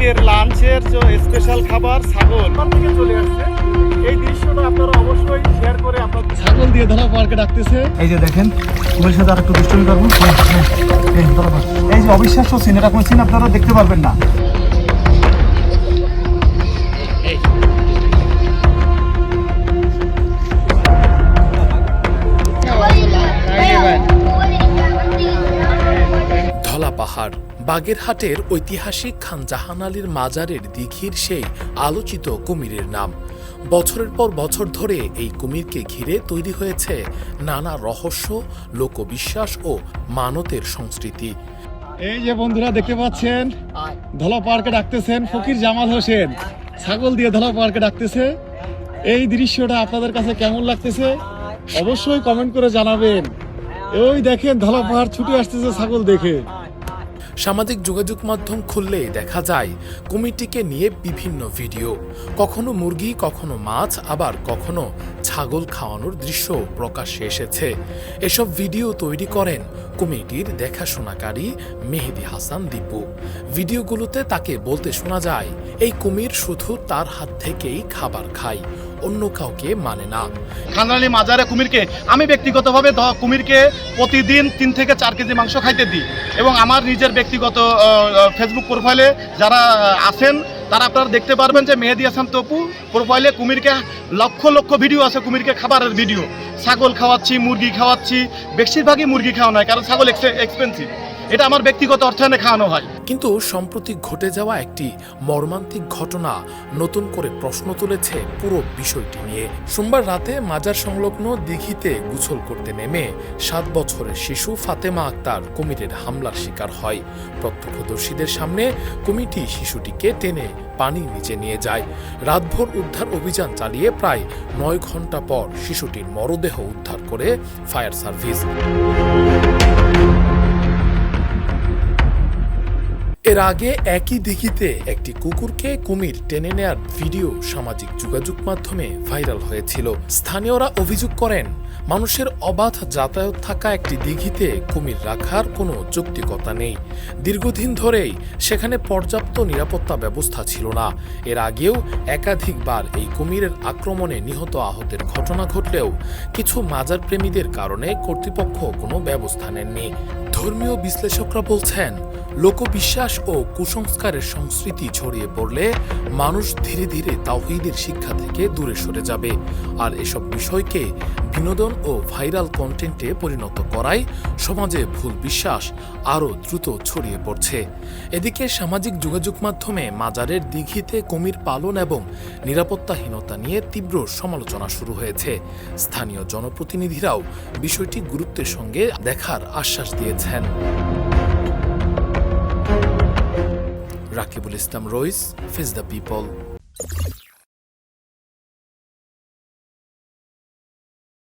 আজকের লাঞ্চের যে স্পেশাল খাবার ছাগল থেকে চলে আসছে। এই দৃশ্যটা আপনারা অবশ্যই শেয়ার করে আপনার ছাগল দিয়ে ধরা পার্কে ডাকতেছে। এই যে দেখেন, কুমিরের সাথে আর একটু দুষ্টুমি করবো। এই যে অবিশ্বাস্য সিন, এটা কোনো সিন আপনারা দেখতে পারবেন না। ধলা পাহাড় বাগেরহাটের ঐতিহাসিক খান জাহান আলীর মাজারের দিঘির সেই আলোচিত কুমিরের নাম। বছরের পর বছর ধরে এই কুমিরকে ঘিরে তৈরি হয়েছে নানা রহস্য, লোকবিশ্বাস ও মানতের সংস্কৃতি। এই যে বন্ধুরা দেখতে পাচ্ছেন, ধলা পার্কে ডাকতেছেন ফকির জামাল হোসেন, ছাগল দিয়ে ধলা পার্কে ডাকতেছে। এই দৃশ্যটা আপনাদের কাছে কেমন লাগতেছে অবশ্যই কমেন্ট করে জানাবেন। ওই দেখেন ধলা পাহাড় ছুটে আসতেছে ছাগল দেখে। সামাজিক যোগাযোগ মাধ্যম খুললেই দেখা যায় কুমিরটিকে নিয়ে বিভিন্ন ভিডিও, কখনো মুরগি, কখনো মাছ, আবার কখনো ছাগল খাওয়ানোর দৃশ্য প্রকাশ্যে এসেছে। এসব ভিডিও তৈরি করেন কুমিরটির দেখাশোনাকারী মেহেদি হাসান দীপু। ভিডিওগুলোতে তাকে বলতে শোনা যায় এই কুমির শুধু তার হাত থেকেই খাবার খায়, অন্য কাউকে মানে না। খানরানী মাজারে কুমিরকে আমি ব্যক্তিগতভাবে কুমিরকে প্রতিদিন 3 থেকে 4 কেজি মাংস খাইতে দিই, এবং আমার নিজের ব্যক্তিগত ফেসবুক প্রোফাইলে যারা আছেন তারা আপনারা দেখতে পারবেন যে মেহেদি হাসান তপু প্রোফাইলে কুমিরকে লক্ষ লক্ষ ভিডিও আছে, কুমিরকে খাবারের ভিডিও। ছাগল খাওয়াচ্ছি, মুরগি খাওয়াচ্ছি, বেশিরভাগই মুরগি খাওয়ানো হয়, কারণ ছাগল এক্সপেন্সিভ। এটা আমার ব্যক্তিগত অর্থায়নে খাওয়ানো হয়। কিন্তু সম্প্রতি ঘটে যাওয়া একটি মর্মান্তিক ঘটনা নতুন করে প্রশ্ন তুলেছে পুরো বিষয়টি নিয়ে। সোমবার রাতে মাজার সংলগ্ন দিঘিতে গোসল করতে নেমে 7 বছরের শিশু ফাতেমা আক্তার কুমিরের হামলার শিকার হয়। প্রত্যক্ষদর্শীদের সামনে কুমিরটি শিশুটিকে টেনে পানির নিচে নিয়ে যায়। রাতভর উদ্ধার অভিযান চালিয়ে প্রায় 9 ঘন্টা পর শিশুটির মরদেহ উদ্ধার করে ফায়ার সার্ভিস। এর আগে একই দিঘিতে একটি কুকুরকে কুমির টেনে নেয়ার ভিডিও সামাজিক যোগাযোগ মাধ্যমে ভাইরাল হয়েছিল। স্থানীয়রা অভিযোগ করেন, মানুষের অবাধ যাতায়াত থাকা একটি দিঘিতে কুমির রাখার কোনো যৌক্তিকতা নেই। দীর্ঘদিন ধরেই সেখানে পর্যাপ্ত নিরাপত্তা ব্যবস্থা ছিল না। এর আগেও একাধিকবার এই কুমিরের আক্রমণে নিহত আহতের ঘটনা ঘটলেও কিছু মাজার প্রেমীদের কারণে কর্তৃপক্ষ কোনো ব্যবস্থা নেননি। ধর্মীয় বিশ্লেষকরা বলছেন, লোকবিশ্বাস ও কুসংস্কারের সংস্কৃতি ছড়িয়ে পড়লে মানুষ ধীরে ধীরে তাওহীদের শিক্ষা থেকে দূরে সরে যাবে, আর এসব বিষয়কে বিনোদন ও ভাইরাল কন্টেন্টে পরিণত করায় সমাজে ভুল বিশ্বাস আরও দ্রুত ছড়িয়ে পড়ছে। এদিকে সামাজিক যোগাযোগ মাধ্যমে মাজারের দিঘিতে কুমির পালন এবং নিরাপত্তাহীনতা নিয়ে তীব্র সমালোচনা শুরু হয়েছে। স্থানীয় জনপ্রতিনিধিরাও বিষয়টি গুরুত্বের সঙ্গে দেখার আশ্বাস দিয়েছেন। রাকিবুল ইসলাম রইস, ফেস দ্য পিপল।